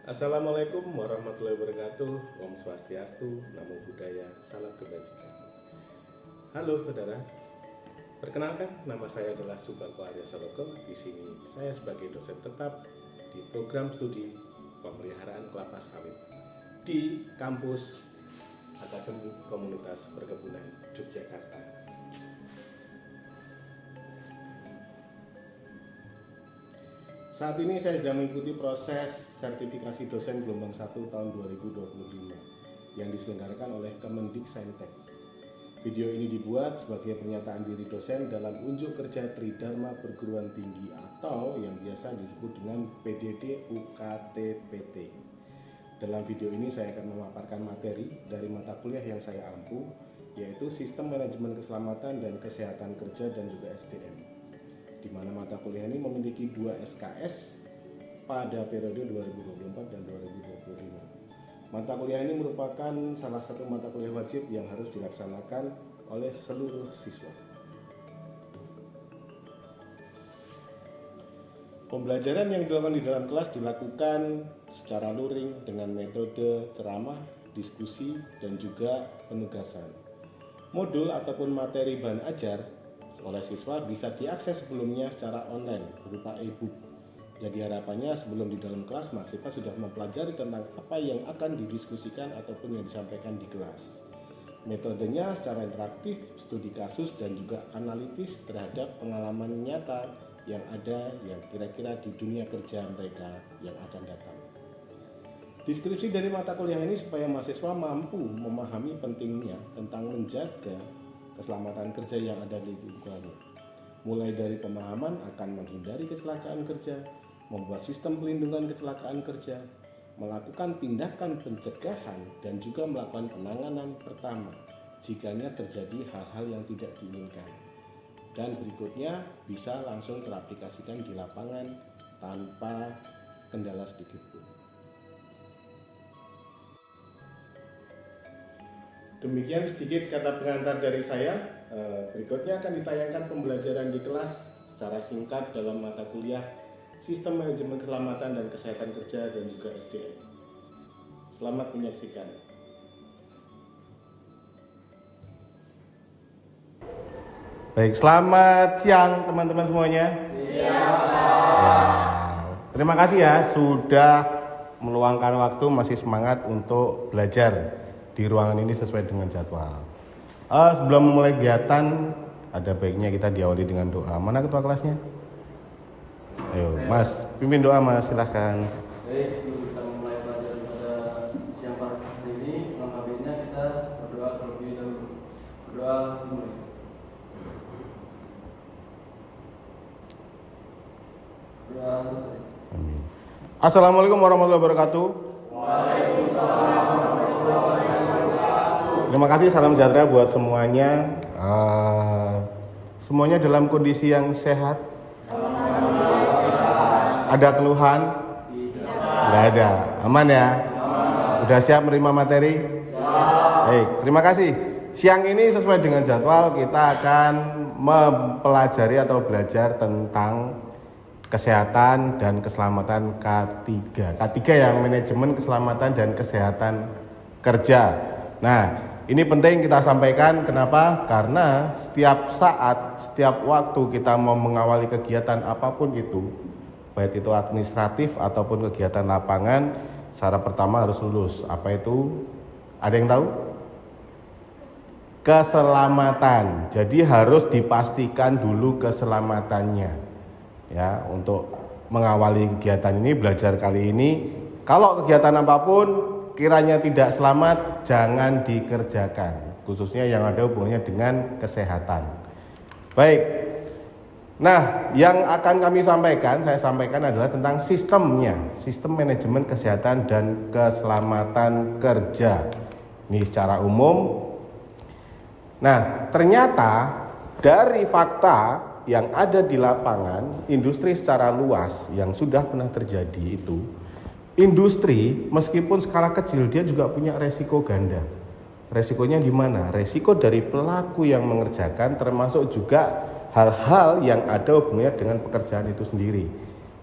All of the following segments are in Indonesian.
Assalamualaikum warahmatullahi wabarakatuh. Om Swastiastu, Namo Buddhaya, salam kebajikan. Halo saudara, perkenalkan nama saya adalah Subako Arya Salogo. Di sini saya sebagai dosen tetap di program studi pemeliharaan kelapa sawit di kampus Akademi Komunitas Perkebunan Yogyakarta. Saat ini saya sedang mengikuti proses sertifikasi dosen gelombang 1 tahun 2025 yang diselenggarakan oleh Kemendiksaintek. Video ini dibuat sebagai pernyataan diri dosen dalam unjuk kerja Tridharma Perguruan Tinggi atau yang biasa disebut dengan PDD UKT-PT. Dalam video ini saya akan memaparkan materi dari mata kuliah yang saya ampu, yaitu Sistem Manajemen Keselamatan dan Kesehatan Kerja dan juga SDM. Di mana mata kuliah ini memiliki 2 SKS pada periode 2024 dan 2025. Mata kuliah ini merupakan salah satu mata kuliah wajib yang harus dilaksanakan oleh seluruh siswa. Pembelajaran yang dilakukan di dalam kelas dilakukan secara luring dengan metode ceramah, diskusi, dan juga penugasan. Modul ataupun materi bahan ajar oleh siswa bisa diakses sebelumnya secara online berupa e-book. Jadi harapannya sebelum di dalam kelas mahasiswa sudah mempelajari tentang apa yang akan didiskusikan ataupun yang disampaikan di kelas. Metodenya secara interaktif, studi kasus dan juga analitis terhadap pengalaman nyata yang ada yang kira-kira di dunia kerja mereka yang akan datang. Deskripsi dari mata kuliah ini supaya mahasiswa mampu memahami pentingnya tentang menjaga keselamatan kerja yang ada di lingkungannya. Mulai dari pemahaman akan menghindari kecelakaan kerja, membuat sistem pelindungan kecelakaan kerja, melakukan tindakan pencegahan dan juga melakukan penanganan pertama jikanya terjadi hal-hal yang tidak diinginkan. Dan berikutnya bisa langsung teraplikasikan di lapangan tanpa kendala sedikit pun. Demikian sedikit kata pengantar dari saya. Berikutnya akan ditayangkan pembelajaran di kelas secara singkat dalam mata kuliah Sistem Manajemen Keselamatan dan Kesehatan Kerja dan juga SDM. Selamat menyaksikan. Baik, selamat siang teman-teman semuanya. Terima kasih ya sudah meluangkan waktu, masih semangat untuk belajar di ruangan ini sesuai dengan jadwal. Sebelum memulai kegiatan, ada baiknya kita diawali dengan doa. Mana ketua kelasnya? Ayo, Mas, pimpin doa Mas, silahkan. Baik, sebelum kita memulai pelajaran pada siang hari ini, lengkapnya kita berdoa terlebih dahulu. Berdoa dimulai. Berdoa selesai. Amin. Assalamualaikum warahmatullahi wabarakatuh. Waalaikumsalam warahmatullahi wabarakatuh. Terima kasih, salam sejahtera buat semuanya. Semuanya dalam kondisi yang sehat. Ada keluhan? Tidak ada. Aman ya? Udah siap menerima materi? Baik, terima kasih. Siang ini sesuai dengan jadwal kita akan mempelajari atau belajar tentang kesehatan dan keselamatan K3. K3 yang manajemen keselamatan dan kesehatan kerja. Nah, ini penting kita sampaikan. Kenapa? Karena setiap saat, setiap waktu kita mau mengawali kegiatan apapun itu, baik itu administratif ataupun kegiatan lapangan, syarat pertama harus lulus. Apa itu? Ada yang tahu? Keselamatan. Jadi harus dipastikan dulu keselamatannya. Ya, untuk mengawali kegiatan ini, belajar kali ini, kalau kegiatan apapun kiranya tidak selamat, jangan dikerjakan, khususnya yang ada hubungannya dengan kesehatan. Baik, nah yang akan saya sampaikan adalah tentang sistemnya, sistem manajemen kesehatan dan keselamatan kerja. Ini secara umum. Nah, ternyata dari fakta yang ada di lapangan, industri secara luas yang sudah pernah terjadi industri meskipun skala kecil dia juga punya resiko ganda. Resikonya di mana? Resiko dari pelaku yang mengerjakan, termasuk juga hal-hal yang ada hubungannya dengan pekerjaan itu sendiri.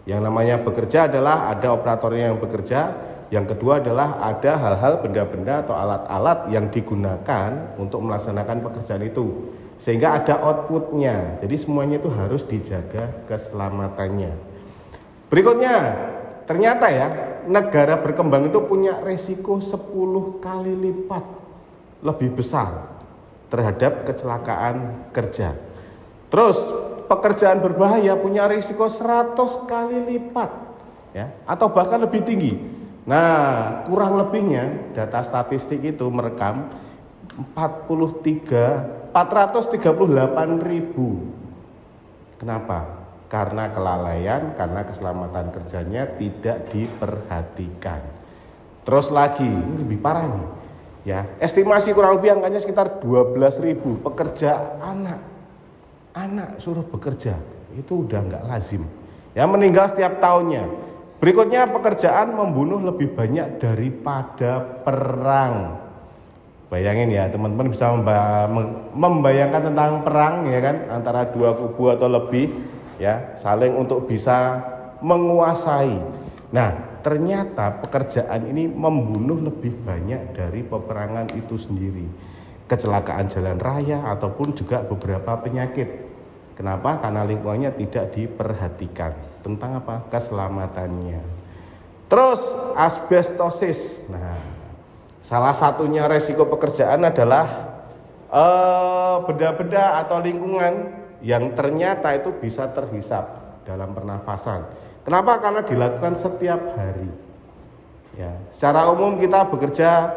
Yang namanya bekerja adalah ada operatornya yang bekerja, yang kedua adalah ada hal-hal benda-benda atau alat-alat yang digunakan untuk melaksanakan pekerjaan itu, sehingga ada outputnya. Jadi semuanya itu harus dijaga keselamatannya. Berikutnya, ternyata ya, negara berkembang itu punya resiko 10 kali lipat lebih besar terhadap kecelakaan kerja. Terus pekerjaan berbahaya punya risiko 100 kali lipat ya, atau bahkan lebih tinggi. Nah, kurang lebihnya data statistik itu merekam 438.000. Kenapa? Karena kelalaian, karena keselamatan kerjanya tidak diperhatikan. Terus lagi, ini lebih parah nih. Ya, estimasi kurang lebih angkanya sekitar 12.000 pekerja anak suruh bekerja, itu udah nggak lazim. Ya, meninggal setiap tahunnya. Berikutnya, pekerjaan membunuh lebih banyak daripada perang. Bayangin ya, teman-teman bisa membayangkan tentang perang ya kan, antara dua kubu atau lebih ya, saling untuk bisa menguasai. Nah, ternyata pekerjaan ini membunuh lebih banyak dari peperangan itu sendiri. Kecelakaan jalan raya ataupun juga beberapa penyakit. Kenapa? Karena lingkungannya tidak diperhatikan. Tentang apa? Keselamatannya. Terus asbestosis. Nah, salah satunya resiko pekerjaan adalah benda-benda atau lingkungan yang ternyata itu bisa terhisap dalam pernafasan. Kenapa? Karena dilakukan setiap hari. Ya, secara umum kita bekerja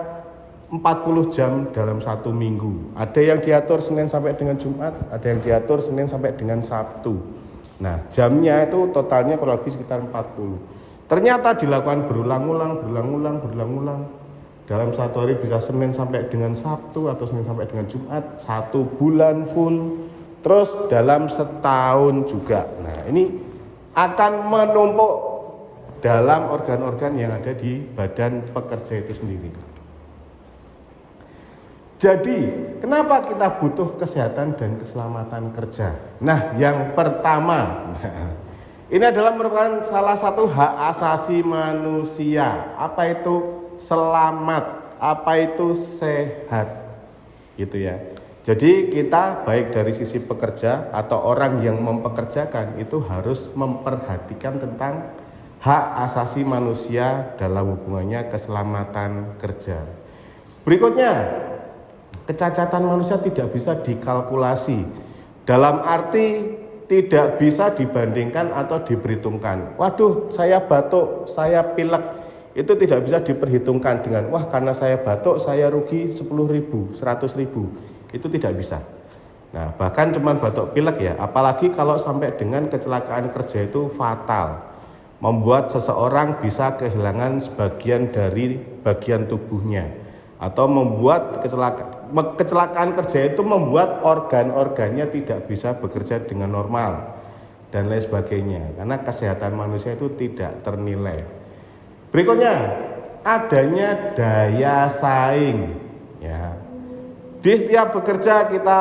40 jam dalam satu minggu. Ada yang diatur Senin sampai dengan Jumat, ada yang diatur Senin sampai dengan Sabtu. Nah, jamnya itu totalnya kurang lebih sekitar 40. Ternyata dilakukan berulang-ulang. Dalam satu hari bisa Senin sampai dengan Sabtu atau Senin sampai dengan Jumat, 1 bulan full. Terus dalam setahun juga. Nah, ini akan menumpuk dalam organ-organ yang ada di badan pekerja itu sendiri. Jadi, kenapa kita butuh kesehatan dan keselamatan kerja? Nah, yang pertama, ini adalah merupakan salah satu hak asasi manusia. Apa itu selamat? Apa itu sehat? Gitu ya. Jadi kita baik dari sisi pekerja atau orang yang mempekerjakan itu harus memperhatikan tentang hak asasi manusia dalam hubungannya keselamatan kerja. Berikutnya, kecacatan manusia tidak bisa dikalkulasi. Dalam arti tidak bisa dibandingkan atau diperhitungkan. Waduh, saya batuk, saya pilek. Itu tidak bisa diperhitungkan dengan, wah karena saya batuk saya rugi 10.000, 100.000. Itu tidak bisa. Nah, bahkan cuma batuk pilek ya, apalagi kalau sampai dengan kecelakaan kerja itu fatal, membuat seseorang bisa kehilangan sebagian dari bagian tubuhnya, atau membuat kecelakaan kerja itu membuat organ-organnya tidak bisa bekerja dengan normal dan lain sebagainya, karena kesehatan manusia itu tidak ternilai. Berikutnya, adanya daya saing ya. Di setiap bekerja kita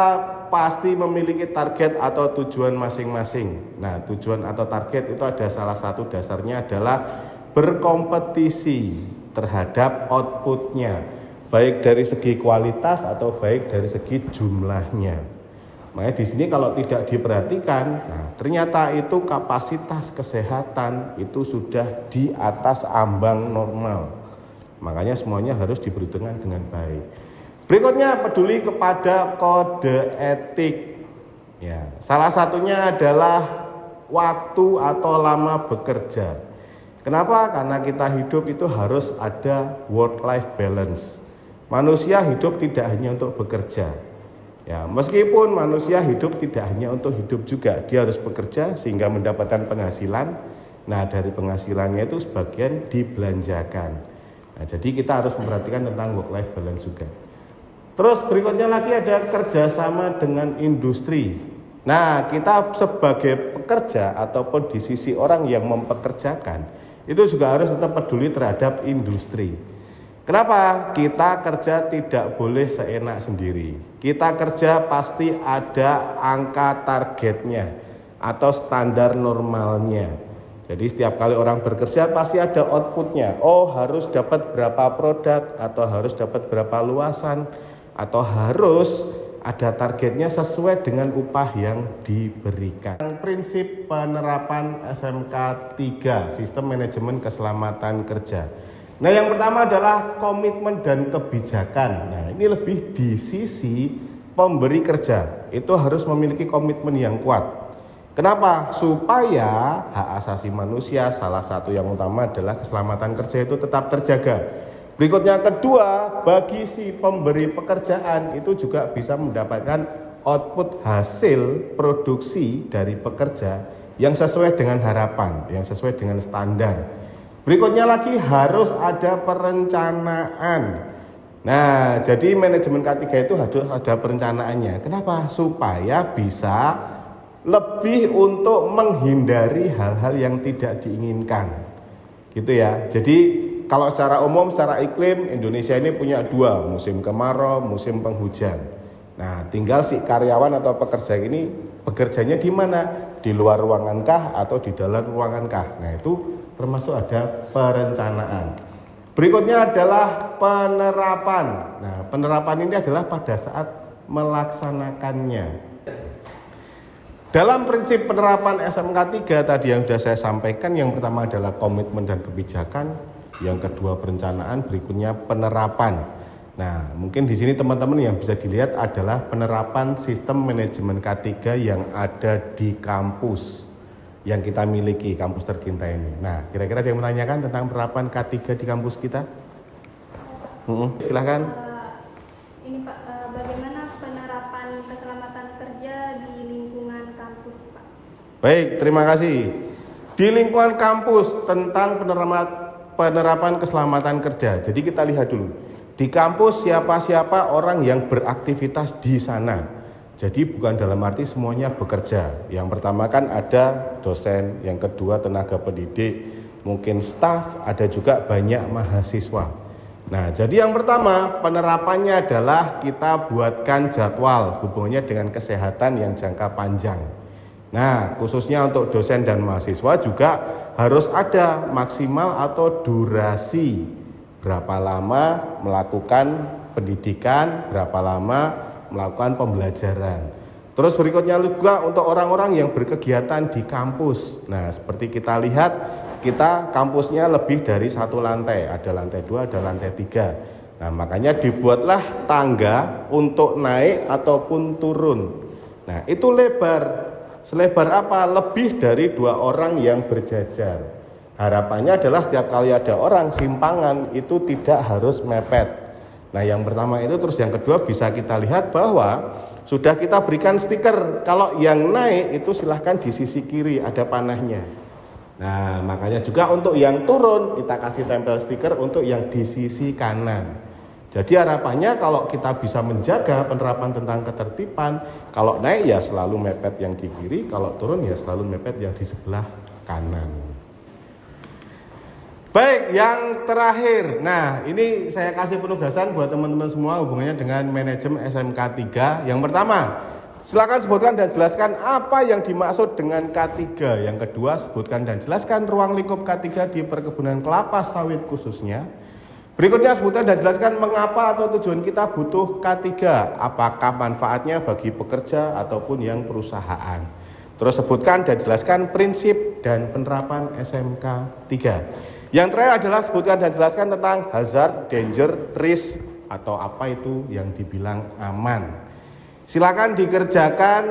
pasti memiliki target atau tujuan masing-masing. Nah, tujuan atau target itu ada salah satu dasarnya adalah berkompetisi terhadap outputnya, baik dari segi kualitas atau baik dari segi jumlahnya. Makanya di sini kalau tidak diperhatikan, nah ternyata itu kapasitas kesehatan itu sudah di atas ambang normal. Makanya semuanya harus diperhitungkan dengan baik. Berikutnya, peduli kepada kode etik. Ya, salah satunya adalah waktu atau lama bekerja. Kenapa? Karena kita hidup itu harus ada work-life balance. Manusia hidup tidak hanya untuk bekerja. Ya, meskipun manusia hidup tidak hanya untuk hidup juga, dia harus bekerja sehingga mendapatkan penghasilan. Nah, dari penghasilannya itu sebagian dibelanjakan. Nah, jadi kita harus memperhatikan tentang work-life balance juga. Terus berikutnya lagi ada kerjasama dengan industri. Nah, kita sebagai pekerja ataupun di sisi orang yang mempekerjakan, itu juga harus tetap peduli terhadap industri. Kenapa? Kita kerja tidak boleh seenak sendiri. Kita kerja pasti ada angka targetnya atau standar normalnya. Jadi setiap kali orang bekerja pasti ada outputnya. Oh, harus dapat berapa produk, atau harus dapat berapa luasan, atau harus ada targetnya sesuai dengan upah yang diberikan. Prinsip penerapan SMK 3, Sistem Manajemen Keselamatan Kerja. Nah, yang pertama adalah komitmen dan kebijakan. Nah, ini lebih di sisi pemberi kerja. Itu harus memiliki komitmen yang kuat. Kenapa? Supaya hak asasi manusia, salah satu yang utama adalah keselamatan kerja itu tetap terjaga. Berikutnya kedua, bagi si pemberi pekerjaan itu juga bisa mendapatkan output hasil produksi dari pekerja yang sesuai dengan harapan, yang sesuai dengan standar. Berikutnya lagi harus ada perencanaan. Nah, jadi manajemen K3 itu harus ada perencanaannya. Kenapa? Supaya bisa lebih untuk menghindari hal-hal yang tidak diinginkan. Gitu ya. Jadi kalau secara umum, secara iklim, Indonesia ini punya dua, musim kemarau, musim penghujan. Nah, tinggal si karyawan atau pekerja ini bekerjanya di mana? Di luar ruangan kah atau di dalam ruangan kah? Nah, itu termasuk ada perencanaan. Berikutnya adalah penerapan. Nah, penerapan ini adalah pada saat melaksanakannya. Dalam prinsip penerapan SMK 3 tadi yang sudah saya sampaikan, yang pertama adalah komitmen dan kebijakan, yang kedua perencanaan, berikutnya penerapan. Nah, mungkin di sini teman-teman yang bisa dilihat adalah penerapan sistem manajemen K3 yang ada di kampus yang kita miliki, kampus tercinta ini. Nah, kira-kira ada yang menanyakan tentang penerapan K3 di kampus kita? Silahkan. Ini Pak, bagaimana penerapan keselamatan kerja di lingkungan kampus, Pak? Baik, terima kasih. Di lingkungan kampus tentang penerapan keselamatan kerja. Jadi kita lihat dulu. Di kampus siapa-siapa orang yang beraktivitas di sana. Jadi bukan dalam arti semuanya bekerja. Yang pertama kan ada dosen, yang kedua tenaga pendidik, mungkin staf, ada juga banyak mahasiswa. Nah, jadi yang pertama penerapannya adalah kita buatkan jadwal hubungannya dengan kesehatan yang jangka panjang. Nah, khususnya untuk dosen dan mahasiswa juga harus ada maksimal atau durasi. Berapa lama melakukan pendidikan, berapa lama melakukan pembelajaran. Terus berikutnya juga untuk orang-orang yang berkegiatan di kampus. Nah, seperti kita lihat, kita kampusnya lebih dari satu lantai. Ada lantai 2, ada lantai 3. Nah, makanya dibuatlah tangga untuk naik ataupun turun. Nah, itu lebar. Selebar apa? Lebih dari 2 orang yang berjajar. Harapannya adalah setiap kali ada orang simpangan itu tidak harus mepet. Nah, yang pertama itu, terus yang kedua bisa kita lihat bahwa sudah kita berikan stiker. Kalau yang naik itu silahkan di sisi kiri ada panahnya. Nah, makanya juga untuk yang turun kita kasih tempel stiker untuk yang di sisi kanan. Jadi harapannya kalau kita bisa menjaga penerapan tentang ketertiban, kalau naik ya selalu mepet yang di kiri, kalau turun ya selalu mepet yang di sebelah kanan. Baik, yang terakhir. Nah, ini saya kasih penugasan buat teman-teman semua hubungannya dengan manajemen SMK 3. Yang pertama, silakan sebutkan dan jelaskan apa yang dimaksud dengan K3. Yang kedua, sebutkan dan jelaskan ruang lingkup K3 di perkebunan kelapa sawit khususnya. Berikutnya, sebutkan dan jelaskan mengapa atau tujuan kita butuh K3. Apakah manfaatnya bagi pekerja ataupun yang perusahaan. Terus sebutkan dan jelaskan prinsip dan penerapan SMK 3. Yang terakhir adalah sebutkan dan jelaskan tentang hazard, danger, risk, atau apa itu yang dibilang aman. Silakan dikerjakan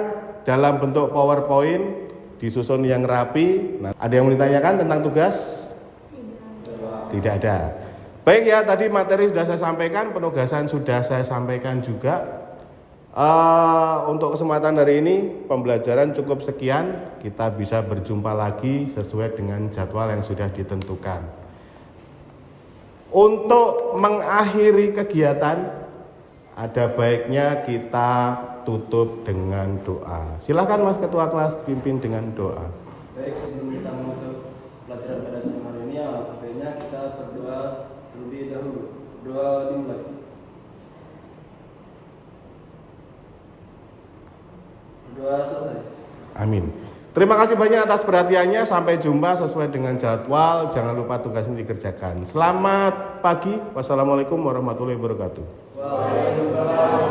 dalam bentuk PowerPoint, disusun yang rapi. Nah, ada yang mau ditanyakan tentang tugas? Tidak ada. Baik ya, tadi materi sudah saya sampaikan, penugasan sudah saya sampaikan juga. Untuk kesempatan hari ini pembelajaran cukup sekian. Kita bisa berjumpa lagi sesuai dengan jadwal yang sudah ditentukan. Untuk mengakhiri kegiatan, ada baiknya kita tutup dengan doa. Silakan Mas Ketua Kelas pimpin dengan doa. Baik, sebelum kita menutup pelajaran pada siang hari ini. Alangkah kita berdoa terlebih dahulu. Doa dimulai. Doa selesai. Amin. Terima kasih banyak atas perhatiannya. Sampai jumpa sesuai dengan jadwal. Jangan lupa tugasnya dikerjakan. Selamat pagi. Wassalamualaikum warahmatullahi wabarakatuh. Waalaikumsalam.